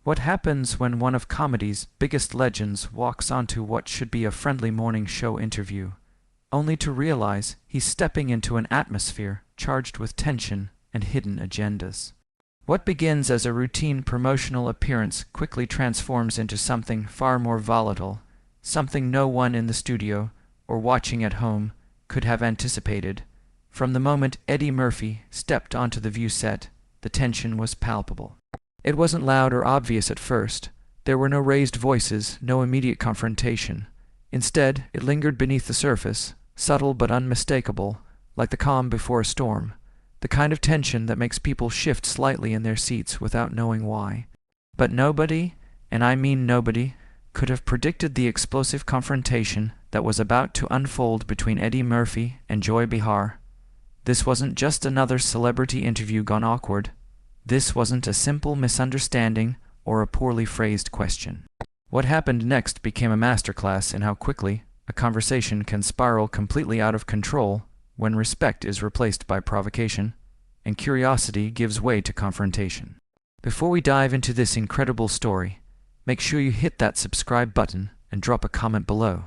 What happens when one of comedy's biggest legends walks onto what should be a friendly morning show interview, only to realize he's stepping into an atmosphere charged with tension and hidden agendas? What begins as a routine promotional appearance quickly transforms into something far more volatile, something no one in the studio or watching at home could have anticipated. From the moment Eddie Murphy stepped onto the View set, the tension was palpable. It wasn't loud or obvious at first. There were no raised voices, no immediate confrontation. Instead, it lingered beneath the surface, subtle but unmistakable, like the calm before a storm. The kind of tension that makes people shift slightly in their seats without knowing why. But nobody, and I mean nobody, could have predicted the explosive confrontation that was about to unfold between Eddie Murphy and Joy Behar. This wasn't just another celebrity interview gone awkward. This wasn't a simple misunderstanding or a poorly phrased question. What happened next became a masterclass in how quickly a conversation can spiral completely out of control when respect is replaced by provocation, and curiosity gives way to confrontation. Before we dive into this incredible story, make sure you hit that subscribe button and drop a comment below,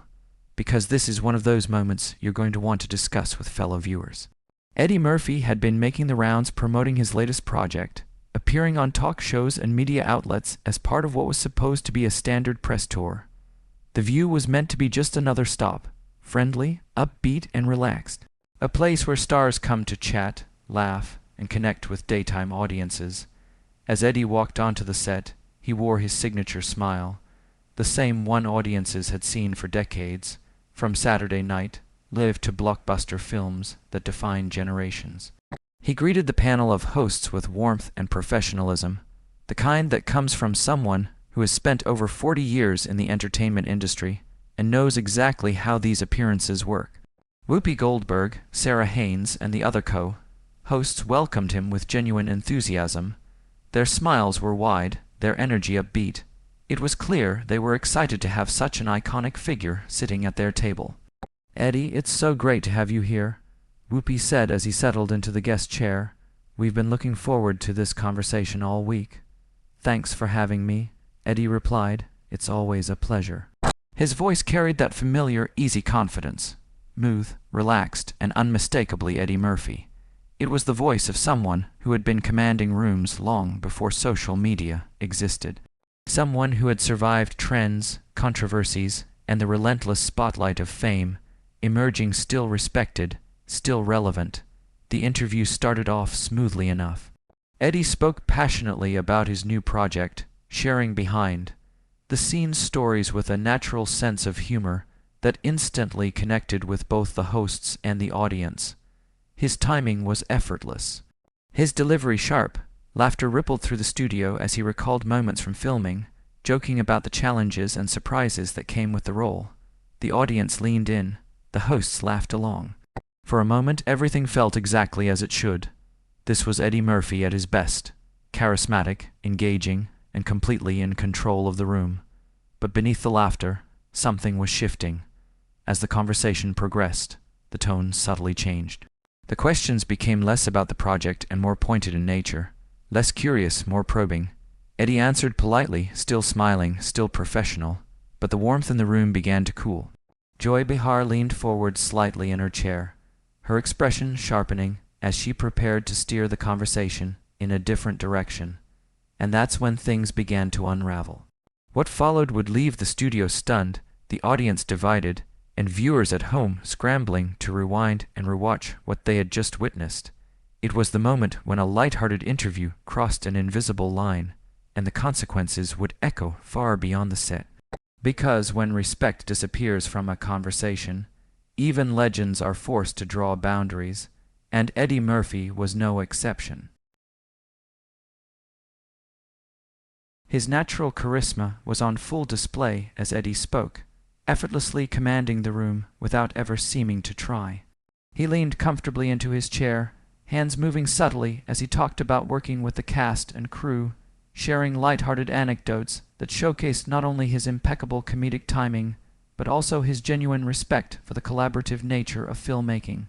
because this is one of those moments you're going to want to discuss with fellow viewers. Eddie Murphy had been making the rounds promoting his latest project, appearing on talk shows and media outlets as part of what was supposed to be a standard press tour. The View was meant to be just another stop, friendly, upbeat, and relaxed. A place where stars come to chat, laugh, and connect with daytime audiences. As Eddie walked onto the set, he wore his signature smile, the same one audiences had seen for decades, from Saturday Night Live to blockbuster films that define generations. He greeted the panel of hosts with warmth and professionalism, the kind that comes from someone who has spent over 40 years in the entertainment industry and knows exactly how these appearances work. Whoopi Goldberg, Sarah Haynes, and the other co-hosts welcomed him with genuine enthusiasm. Their smiles were wide, their energy upbeat. It was clear they were excited to have such an iconic figure sitting at their table. "Eddie, it's so great to have you here," Whoopi said as he settled into the guest chair. "We've been looking forward to this conversation all week." "Thanks for having me," Eddie replied. "It's always a pleasure." His voice carried that familiar, easy confidence. Smooth, relaxed, and unmistakably Eddie Murphy. It was the voice of someone who had been commanding rooms long before social media existed. Someone who had survived trends, controversies, and the relentless spotlight of fame, emerging still respected, still relevant. The interview started off smoothly enough. Eddie spoke passionately about his new project, sharing behind the scenes stories with a natural sense of humor that instantly connected with both the hosts and the audience. His timing was effortless. His delivery sharp. Laughter rippled through the studio as he recalled moments from filming, joking about the challenges and surprises that came with the role. The audience leaned in. The hosts laughed along. For a moment, everything felt exactly as it should. This was Eddie Murphy at his best, charismatic, engaging, and completely in control of the room. But beneath the laughter, something was shifting. As the conversation progressed, the tone subtly changed. The questions became less about the project and more pointed in nature, less curious, more probing. Eddie answered politely, still smiling, still professional, but the warmth in the room began to cool. Joy Behar leaned forward slightly in her chair, her expression sharpening as she prepared to steer the conversation in a different direction. And that's when things began to unravel. What followed would leave the studio stunned, the audience divided, and viewers at home scrambling to rewind and rewatch what they had just witnessed. It was the moment when a light-hearted interview crossed an invisible line, and the consequences would echo far beyond the set. Because when respect disappears from a conversation, even legends are forced to draw boundaries, and Eddie Murphy was no exception. His natural charisma was on full display as Eddie spoke, effortlessly commanding the room without ever seeming to try. He leaned comfortably into his chair, hands moving subtly as he talked about working with the cast and crew, sharing light-hearted anecdotes that showcased not only his impeccable comedic timing, but also his genuine respect for the collaborative nature of filmmaking.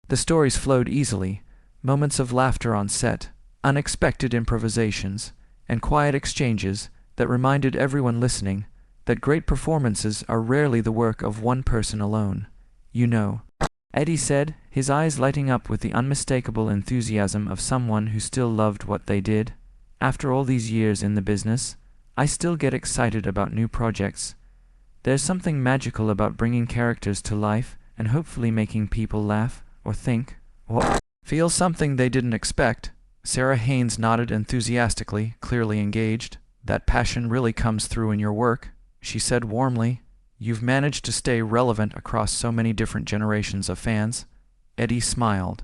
The stories flowed easily, moments of laughter on set, unexpected improvisations, and quiet exchanges that reminded everyone listening that great performances are rarely the work of one person alone. You know, Eddie said, his eyes lighting up with the unmistakable enthusiasm of someone who still loved what they did. After all these years in the business, I still get excited about new projects. There's something magical about bringing characters to life and hopefully making people laugh or think or feel something they didn't expect. Sarah Haynes nodded enthusiastically, clearly engaged. That passion really comes through in your work, she said warmly. You've managed to stay relevant across so many different generations of fans. Eddie smiled.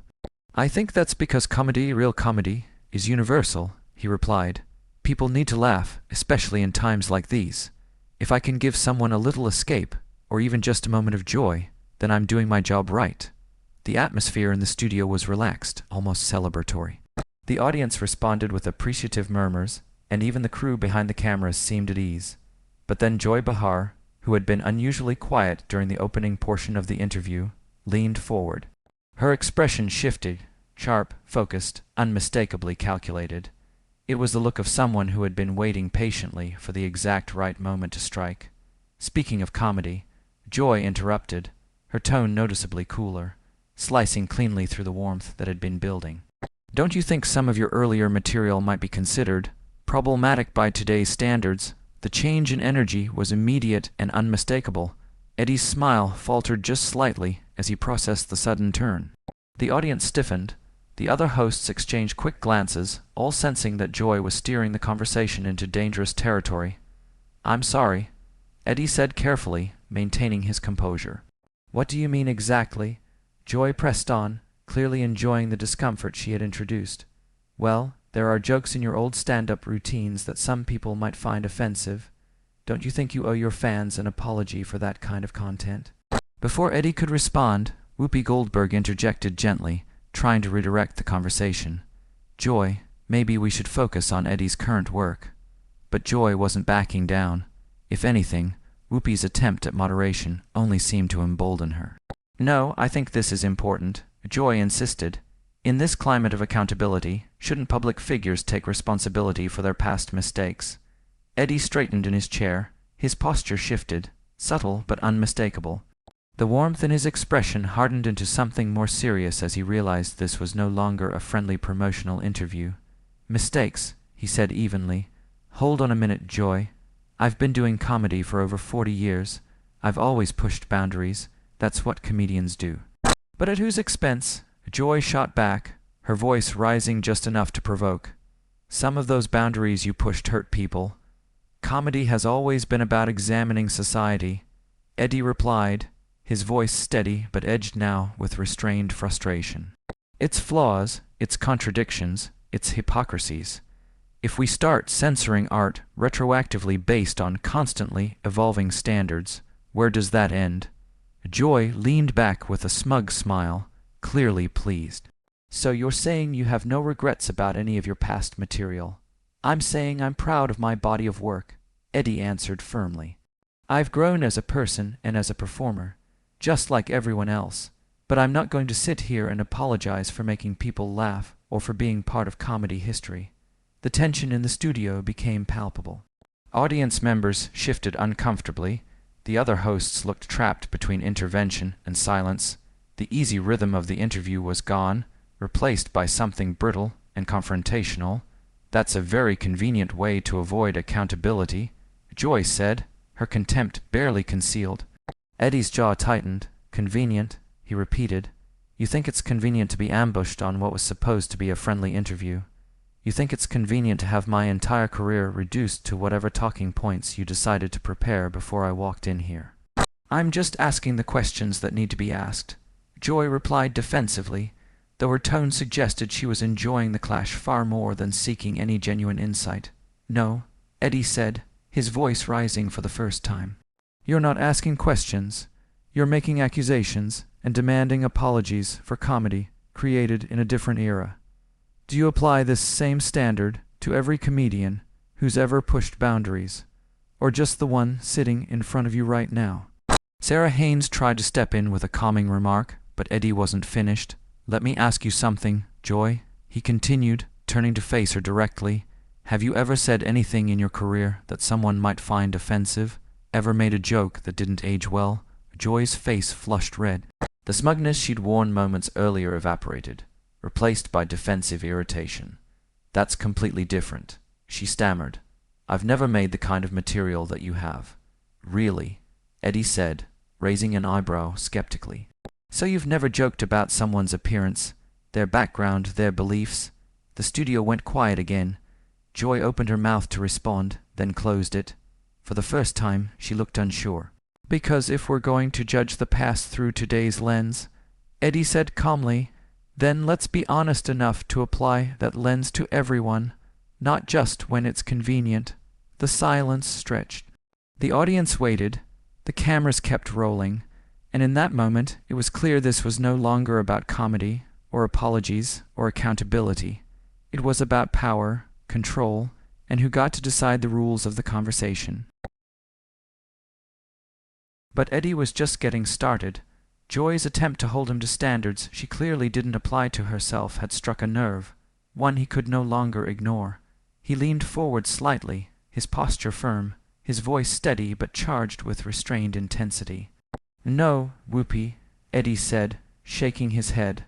I think that's because comedy, real comedy, is universal, he replied. People need to laugh, especially in times like these. If I can give someone a little escape, or even just a moment of joy, then I'm doing my job right. The atmosphere in the studio was relaxed, almost celebratory. The audience responded with appreciative murmurs, and even the crew behind the cameras seemed at ease. But then Joy Behar, who had been unusually quiet during the opening portion of the interview, leaned forward. Her expression shifted, sharp, focused, unmistakably calculated. It was the look of someone who had been waiting patiently for the exact right moment to strike. Speaking of comedy, Joy interrupted, her tone noticeably cooler, slicing cleanly through the warmth that had been building. Don't you think some of your earlier material might be considered problematic by today's standards? The change in energy was immediate and unmistakable. Eddie's smile faltered just slightly as he processed the sudden turn. The audience stiffened. The other hosts exchanged quick glances, all sensing that Joy was steering the conversation into dangerous territory. I'm sorry, Eddie said carefully, maintaining his composure. What do you mean exactly? Joy pressed on, clearly enjoying the discomfort she had introduced. Well, there are jokes in your old stand-up routines that some people might find offensive. Don't you think you owe your fans an apology for that kind of content? Before Eddie could respond, Whoopi Goldberg interjected gently, trying to redirect the conversation. Joy, maybe we should focus on Eddie's current work. But Joy wasn't backing down. If anything, Whoopi's attempt at moderation only seemed to embolden her. No, I think this is important, Joy insisted. In this climate of accountability, shouldn't public figures take responsibility for their past mistakes? Eddie straightened in his chair. His posture shifted, subtle but unmistakable. The warmth in his expression hardened into something more serious as he realized this was no longer a friendly promotional interview. Mistakes, he said evenly. Hold on a minute, Joy. I've been doing comedy for over 40 years. I've always pushed boundaries. That's what comedians do. But at whose expense? Joy shot back, her voice rising just enough to provoke. Some of those boundaries you pushed hurt people. Comedy has always been about examining society. Eddie replied, his voice steady but edged now with restrained frustration. Its flaws, its contradictions, its hypocrisies. If we start censoring art retroactively based on constantly evolving standards, where does that end? Joy leaned back with a smug smile, clearly pleased. So you're saying you have no regrets about any of your past material? I'm saying I'm proud of my body of work, Eddie answered firmly. I've grown as a person and as a performer, just like everyone else, but I'm not going to sit here and apologize for making people laugh or for being part of comedy history. The tension in the studio became palpable. Audience members shifted uncomfortably. The other hosts looked trapped between intervention and silence. The easy rhythm of the interview was gone, replaced by something brittle and confrontational. That's a very convenient way to avoid accountability, Joy said, her contempt barely concealed. Eddie's jaw tightened. Convenient, he repeated. You think it's convenient to be ambushed on what was supposed to be a friendly interview. You think it's convenient to have my entire career reduced to whatever talking points you decided to prepare before I walked in here. I'm just asking the questions that need to be asked, Joy replied defensively, though her tone suggested she was enjoying the clash far more than seeking any genuine insight. No, Eddie said, his voice rising for the first time. You're not asking questions. You're making accusations and demanding apologies for comedy created in a different era. Do you apply this same standard to every comedian who's ever pushed boundaries, or just the one sitting in front of you right now? Sarah Haynes tried to step in with a calming remark, but Eddie wasn't finished. Let me ask you something, Joy, he continued, turning to face her directly. Have you ever said anything in your career that someone might find offensive? Ever made a joke that didn't age well? Joy's face flushed red. The smugness she'd worn moments earlier evaporated, replaced by defensive irritation. That's completely different, she stammered. I've never made the kind of material that you have. Really? Eddie said, raising an eyebrow skeptically. So you've never joked about someone's appearance, their background, their beliefs? The studio went quiet again. Joy opened her mouth to respond, then closed it. For the first time, she looked unsure. Because if we're going to judge the past through today's lens, Eddie said calmly, then let's be honest enough to apply that lens to everyone, not just when it's convenient. The silence stretched. The audience waited. The cameras kept rolling. And in that moment, it was clear this was no longer about comedy, or apologies, or accountability. It was about power, control, and who got to decide the rules of the conversation. But Eddie was just getting started. Joy's attempt to hold him to standards she clearly didn't apply to herself had struck a nerve, one he could no longer ignore. He leaned forward slightly, his posture firm, his voice steady but charged with restrained intensity. No, Whoopi, Eddie said, shaking his head.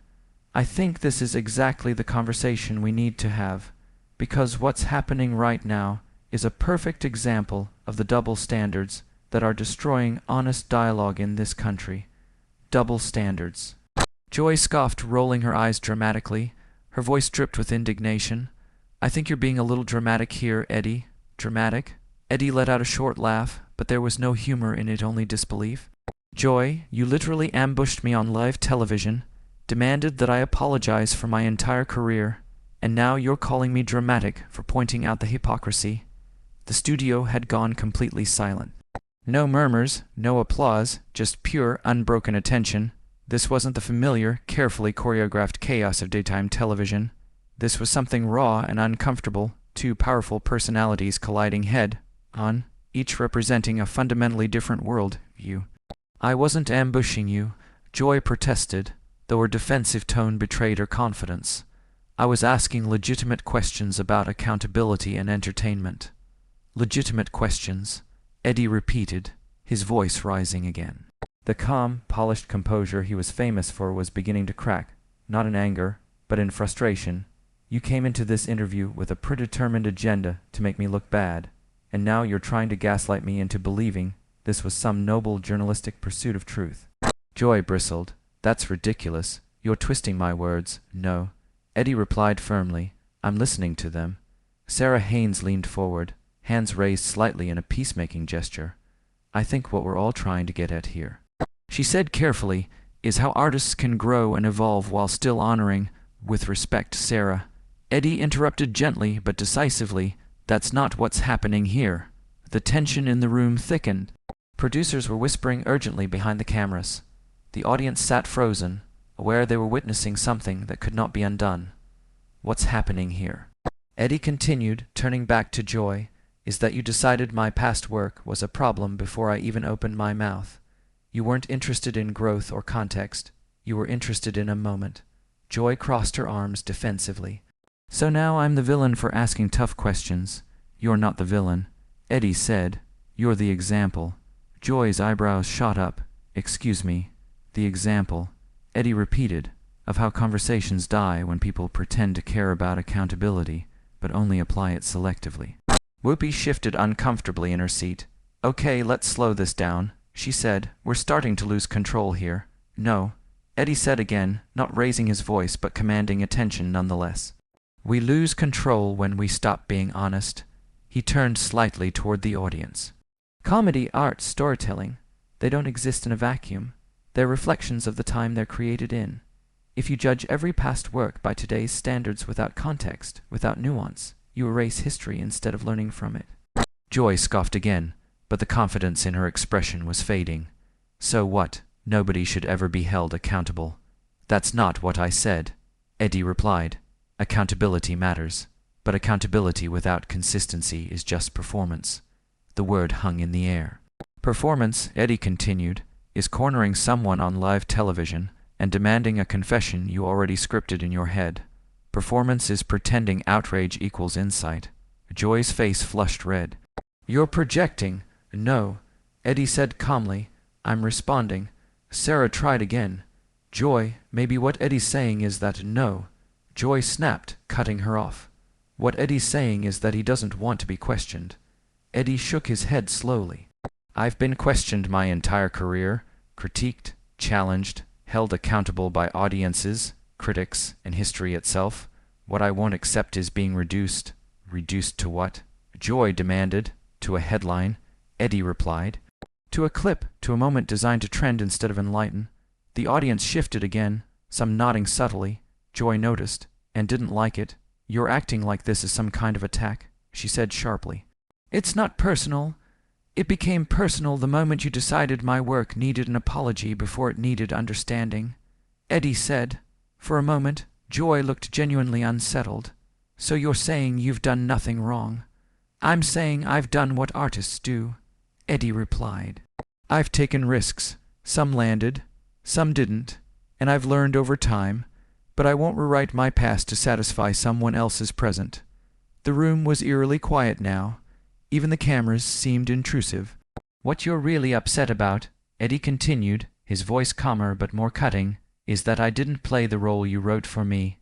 I think this is exactly the conversation we need to have, because what's happening right now is a perfect example of the double standards that are destroying honest dialogue in this country. Double standards. Joy scoffed, rolling her eyes dramatically. Her voice dripped with indignation. I think you're being a little dramatic here, Eddie. Dramatic? Eddie let out a short laugh, but there was no humor in it, only disbelief. Joy, you literally ambushed me on live television, demanded that I apologize for my entire career, and now you're calling me dramatic for pointing out the hypocrisy. The studio had gone completely silent. No murmurs, no applause, just pure, unbroken attention. This wasn't the familiar, carefully choreographed chaos of daytime television. This was something raw and uncomfortable, two powerful personalities colliding head-on, each representing a fundamentally different world view. I wasn't ambushing you, Joy protested, though her defensive tone betrayed her confidence. I was asking legitimate questions about accountability and entertainment. Legitimate questions, Eddie repeated, his voice rising again. The calm, polished composure he was famous for was beginning to crack, not in anger, but in frustration. You came into this interview with a predetermined agenda to make me look bad, and now you're trying to gaslight me into believing this was some noble journalistic pursuit of truth. Joy bristled. That's ridiculous. You're twisting my words. No. Eddie replied firmly. I'm listening to them. Sarah Haynes leaned forward, hands raised slightly in a peacemaking gesture. I think what we're all trying to get at here, she said carefully, is how artists can grow and evolve while still honoring, with respect, Sarah. Eddie interrupted gently but decisively. That's not what's happening here. The tension in the room thickened. Producers were whispering urgently behind the cameras. The audience sat frozen, aware they were witnessing something that could not be undone. What's happening here? Eddie continued, turning back to Joy, is that you decided my past work was a problem before I even opened my mouth. You weren't interested in growth or context. You were interested in a moment. Joy crossed her arms defensively. So now I'm the villain for asking tough questions. You're not the villain, Eddie said. You're the example. Joy's eyebrows shot up. Excuse me. The example, Eddie repeated, of how conversations die when people pretend to care about accountability, but only apply it selectively. Whoopi shifted uncomfortably in her seat. Okay, let's slow this down, she said. We're starting to lose control here. No, Eddie said again, not raising his voice but commanding attention nonetheless. We lose control when we stop being honest. He turned slightly toward the audience. Comedy, art, storytelling, they don't exist in a vacuum. They're reflections of the time they're created in. If you judge every past work by today's standards without context, without nuance, you erase history instead of learning from it. Joy scoffed again, but the confidence in her expression was fading. So what? Nobody should ever be held accountable. That's not what I said, Eddie replied. Accountability matters, but accountability without consistency is just performance. The word hung in the air. Performance, Eddie continued, is cornering someone on live television and demanding a confession you already scripted in your head. Performance is pretending outrage equals insight. Joy's face flushed red. "You're projecting." "No," Eddie said calmly. "I'm responding." Sarah tried again. "Joy, maybe what Eddie's saying is that no." Joy snapped, cutting her off. "What Eddie's saying is that he doesn't want to be questioned." Eddie shook his head slowly. "I've been questioned my entire career, critiqued, challenged, held accountable by audiences, critics, and history itself. What I won't accept is being reduced." "Reduced to what?" Joy demanded. "To a headline," Eddie replied. "To a clip, to a moment designed to trend instead of enlighten." The audience shifted again, some nodding subtly. Joy noticed, and didn't like it. "You're acting like this is some kind of attack," she said sharply. "It's not personal. It became personal the moment you decided my work needed an apology before it needed understanding," Eddie said. For a moment, Joy looked genuinely unsettled. "So you're saying you've done nothing wrong?" "I'm saying I've done what artists do," Eddie replied. "I've taken risks. Some landed, some didn't, and I've learned over time, but I won't rewrite my past to satisfy someone else's present." The room was eerily quiet now. Even the cameras seemed intrusive. "What you're really upset about," Eddie continued, his voice calmer but more cutting, "is that I didn't play the role you wrote for me."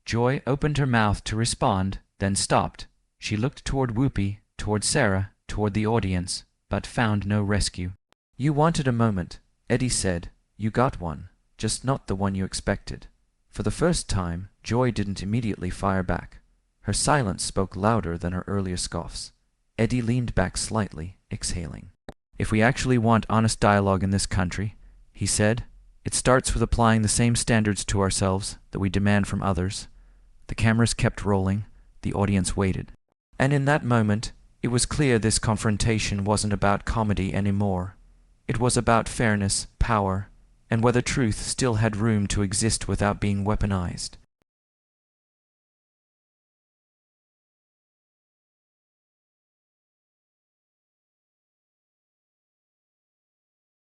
Joy opened her mouth to respond, then stopped. She looked toward Whoopi, toward Sarah, toward the audience, but found no rescue. "You wanted a moment," Eddie said. "You got one, just not the one you expected." For the first time, Joy didn't immediately fire back. Her silence spoke louder than her earlier scoffs. Eddie leaned back slightly, exhaling. "If we actually want honest dialogue in this country," he said, "it starts with applying the same standards to ourselves that we demand from others." The cameras kept rolling. The audience waited. And in that moment, it was clear this confrontation wasn't about comedy anymore. It was about fairness, power, and whether truth still had room to exist without being weaponized.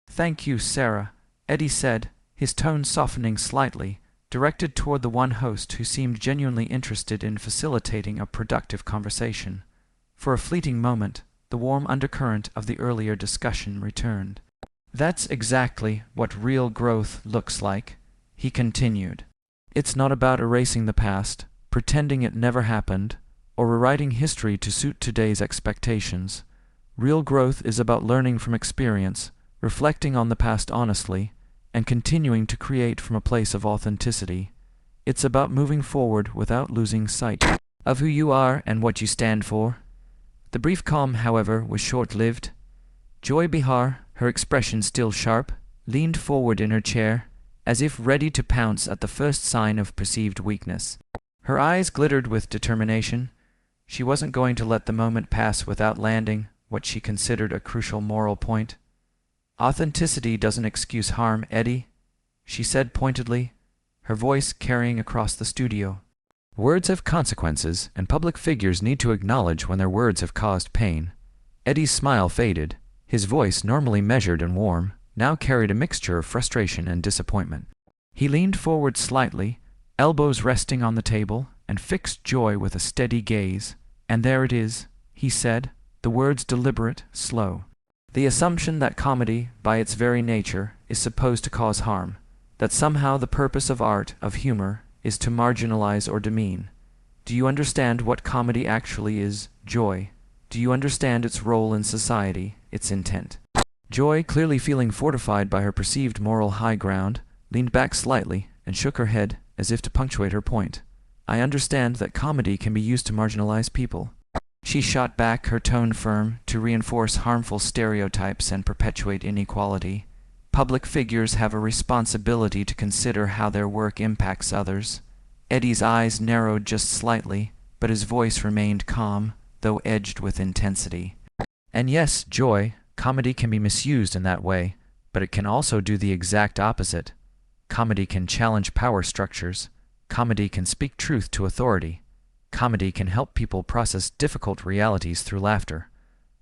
"Thank you, Sarah," Eddie said, his tone softening slightly, directed toward the one host who seemed genuinely interested in facilitating a productive conversation. For a fleeting moment, the warm undercurrent of the earlier discussion returned. "That's exactly what real growth looks like," he continued. "It's not about erasing the past, pretending it never happened, or rewriting history to suit today's expectations. Real growth is about learning from experience, reflecting on the past honestly, and continuing to create from a place of authenticity. It's about moving forward without losing sight of who you are and what you stand for." The brief calm, however, was short-lived. Joy Behar, her expression still sharp, leaned forward in her chair, as if ready to pounce at the first sign of perceived weakness. Her eyes glittered with determination. She wasn't going to let the moment pass without landing what she considered a crucial moral point. "Authenticity doesn't excuse harm, Eddie," she said pointedly, her voice carrying across the studio. "Words have consequences, and public figures need to acknowledge when their words have caused pain." Eddie's smile faded. His voice, normally measured and warm, now carried a mixture of frustration and disappointment. He leaned forward slightly, elbows resting on the table, and fixed Joy with a steady gaze. "And there it is," he said, the words deliberate, slow. "The assumption that comedy, by its very nature, is supposed to cause harm, that somehow the purpose of art, of humor, is to marginalize or demean. Do you understand what comedy actually is, Joy? Do you understand its role in society, its intent?" Joy, clearly feeling fortified by her perceived moral high ground, leaned back slightly and shook her head as if to punctuate her point. "I understand that comedy can be used to marginalize people." She shot back, her tone firm, to reinforce harmful stereotypes and perpetuate inequality. "Public figures have a responsibility to consider how their work impacts others." Eddie's eyes narrowed just slightly, but his voice remained calm, though edged with intensity. "And yes, Joy, comedy can be misused in that way, but it can also do the exact opposite. Comedy can challenge power structures. Comedy can speak truth to authority. Comedy can help people process difficult realities through laughter.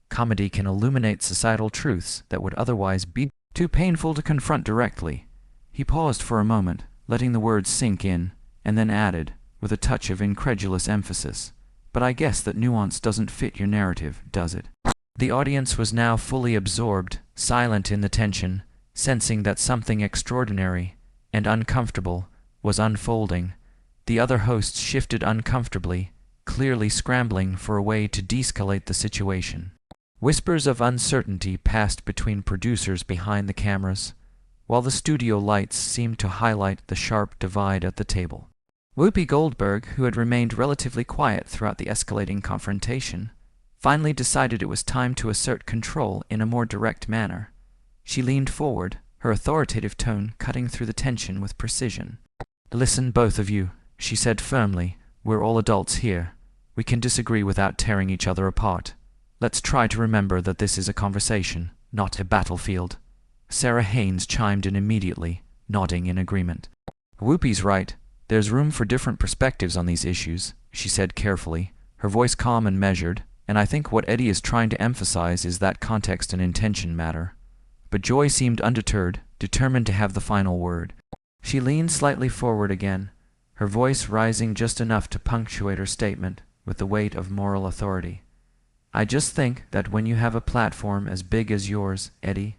Comedy can illuminate societal truths that would otherwise be too painful to confront directly." He paused for a moment, letting the words sink in, and then added, with a touch of incredulous emphasis, but I guess that nuance doesn't fit your narrative, does it? The audience was now fully absorbed, silent in the tension, sensing that something extraordinary and uncomfortable was unfolding. The other hosts shifted uncomfortably, clearly scrambling for a way to de-escalate the situation. Whispers of uncertainty passed between producers behind the cameras, while the studio lights seemed to highlight the sharp divide at the table. Whoopi Goldberg, who had remained relatively quiet throughout the escalating confrontation, finally decided it was time to assert control in a more direct manner. She leaned forward, her authoritative tone cutting through the tension with precision. "Listen, both of you," she said firmly. "We're all adults here. We can disagree without tearing each other apart. Let's try to remember that this is a conversation, not a battlefield." Sarah Haynes chimed in immediately, nodding in agreement. "Whoopi's right. There's room for different perspectives on these issues," she said carefully, her voice calm and measured, "and I think what Eddie is trying to emphasize is that context and intention matter." But Joy seemed undeterred, determined to have the final word. She leaned slightly forward again, her voice rising just enough to punctuate her statement with the weight of moral authority. "I just think that when you have a platform as big as yours, Eddie,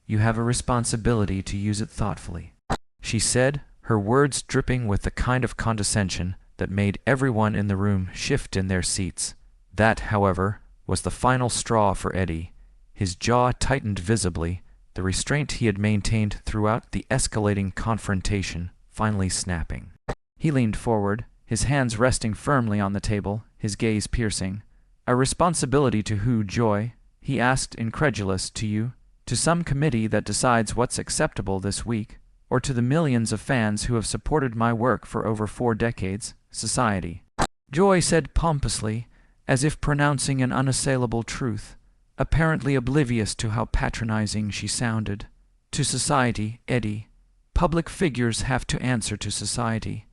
you have a responsibility to use it thoughtfully," she said, her words dripping with the kind of condescension that made everyone in the room shift in their seats. That, however, was the final straw for Eddie. His jaw tightened visibly, the restraint he had maintained throughout the escalating confrontation finally snapping. He leaned forward, his hands resting firmly on the table, his gaze piercing. "A responsibility to who, Joy?" he asked, incredulous. "To you? To some committee that decides what's acceptable this week? Or to the millions of fans who have supported my work for over 4 decades? Society." Joy said pompously, as if pronouncing an unassailable truth, apparently oblivious to how patronizing she sounded. "To society, Eddie. Public figures have to answer to society."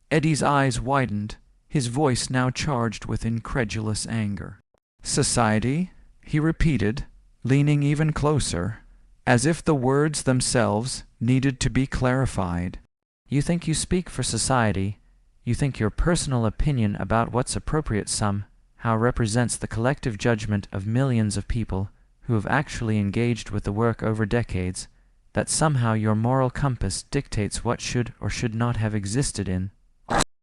Eddie's eyes widened, his voice now charged with incredulous anger. "Society?" he repeated, leaning even closer, as if the words themselves needed to be clarified. "You think you speak for society. You think your personal opinion about what's appropriate somehow represents the collective judgment of millions of people who have actually engaged with the work over decades, that somehow your moral compass dictates what should or should not have existed in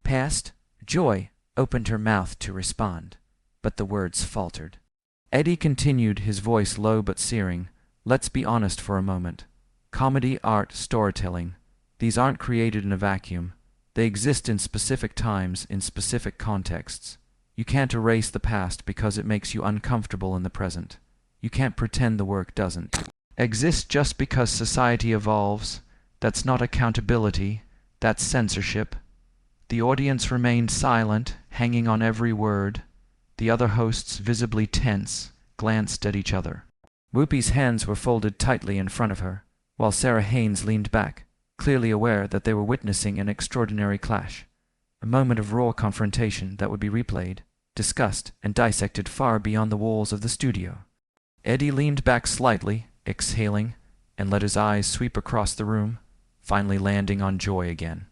past." Joy opened her mouth to respond, but the words faltered. Eddie continued, his voice low but searing. "Let's be honest for a moment. Comedy, art, storytelling, these aren't created in a vacuum. They exist in specific times, in specific contexts. You can't erase the past because it makes you uncomfortable in the present. You can't pretend the work doesn't exist just because society evolves. That's not accountability, that's censorship." The audience remained silent, hanging on every word. The other hosts, visibly tense, glanced at each other. Whoopi's hands were folded tightly in front of her, while Sarah Haynes leaned back, clearly aware that they were witnessing an extraordinary clash, a moment of raw confrontation that would be replayed, discussed, and dissected far beyond the walls of the studio. Eddie leaned back slightly, exhaling, and let his eyes sweep across the room, finally landing on Joy again.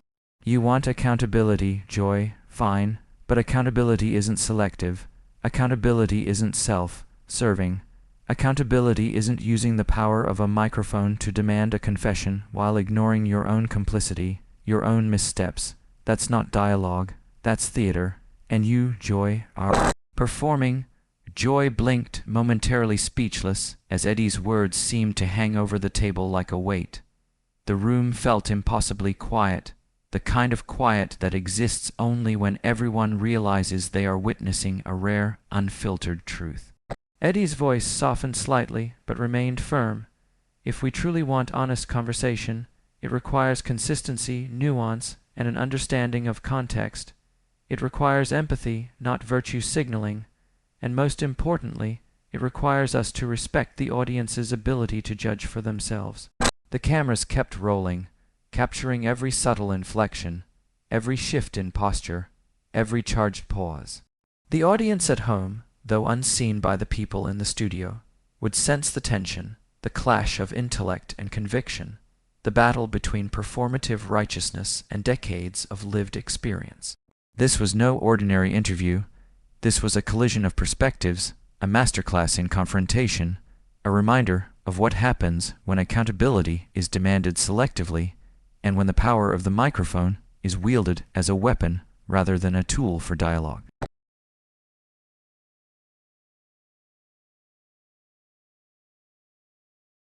"You want accountability, Joy, fine, but accountability isn't selective. Accountability isn't self-serving. Accountability isn't using the power of a microphone to demand a confession while ignoring your own complicity, your own missteps. That's not dialogue, that's theater, and you, Joy, are performing." Joy blinked, momentarily speechless, as Eddie's words seemed to hang over the table like a weight. The room felt impossibly quiet, the kind of quiet that exists only when everyone realizes they are witnessing a rare, unfiltered truth. Eddie's voice softened slightly, but remained firm. "If we truly want honest conversation, it requires consistency, nuance, and an understanding of context. It requires empathy, not virtue signaling. And most importantly, it requires us to respect the audience's ability to judge for themselves." The cameras kept rolling, capturing every subtle inflection, every shift in posture, every charged pause. The audience at home, though unseen by the people in the studio, would sense the tension, the clash of intellect and conviction, the battle between performative righteousness and decades of lived experience. This was no ordinary interview. This was a collision of perspectives, a masterclass in confrontation, a reminder of what happens when accountability is demanded selectively and when the power of the microphone is wielded as a weapon rather than a tool for dialogue.